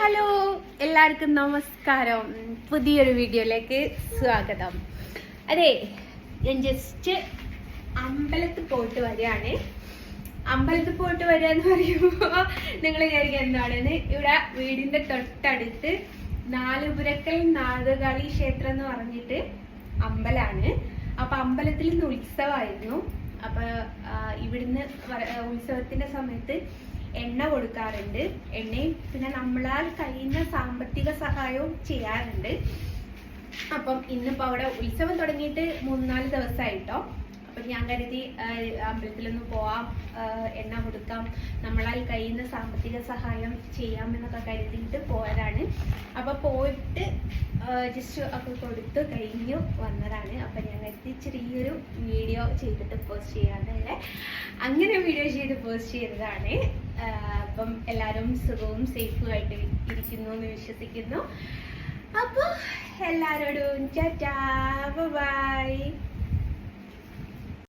Hello, എല്ലാവർക്കും നമസ്കാരം. പുതിയൊരു വീഡിയോയിലേക്ക് സ്വാഗതം. അതെ, ഞാൻ ജസ്റ്റ് അമ്പലത്തിൽ പോയിട്ട് വരികയാണ്. അമ്പലത്തിൽ പോയിട്ട് വരിക എന്ന് പറയുമ്പോൾ നിങ്ങൾ വിചാരിക്കുക എന്താണെന്ന്. ഇവിടെ വീടിന്റെ തൊട്ടടുത്ത് നാലുപുരക്കൽ നാഗകാളി ക്ഷേത്രം എന്ന് പറഞ്ഞിട്ട് അമ്പലമാണ്. അപ്പൊ അമ്പലത്തിൽ ഇന്ന് ഉത്സവമായിരുന്നു. അപ്പൊ ഇവിടുന്ന് ഉത്സവത്തിന്റെ സമയത്ത് എണ്ണ കൊടുക്കാറുണ്ട്. എണ്ണയും പിന്നെ നമ്മളാൽ കഴിയുന്ന സാമ്പത്തിക സഹായവും ചെയ്യാറുണ്ട്. അപ്പം ഇന്നിപ്പോ അവിടെ ഉത്സവം തുടങ്ങിയിട്ട് 3-4 ദിവസമായിട്ടോ. അപ്പൊ ഞാൻ കരുതി അമ്പലത്തിലൊന്ന് പോവാം, എണ്ണ കൊടുക്കാം, നമ്മളാൽ കഴിയുന്ന സാമ്പത്തിക സഹായം ചെയ്യാമെന്നൊക്കെ കരുതിയിട്ട് പോയതാണ്. അപ്പൊ പോയിട്ട് ജസ്റ്റ് ഒക്കെ കൊടുത്ത് കഴിഞ്ഞു വന്നതാണ്. അപ്പൊ ഞാൻ കരുതി ചെറിയൊരു വീഡിയോ ചെയ്തിട്ട് പോസ്റ്റ് ചെയ്യാന്നല്ലേ, അങ്ങനെ വീഡിയോ ചെയ്ത് പോസ്റ്റ് ചെയ്തതാണ്. അപ്പം എല്ലാവരും സുഖവും സേഫും ആയിട്ട് ഇരിക്കുന്നു എന്ന് വിശ്വസിക്കുന്നു. അപ്പൊ എല്ലാരോടും ടാറ്റാ, ബൈ.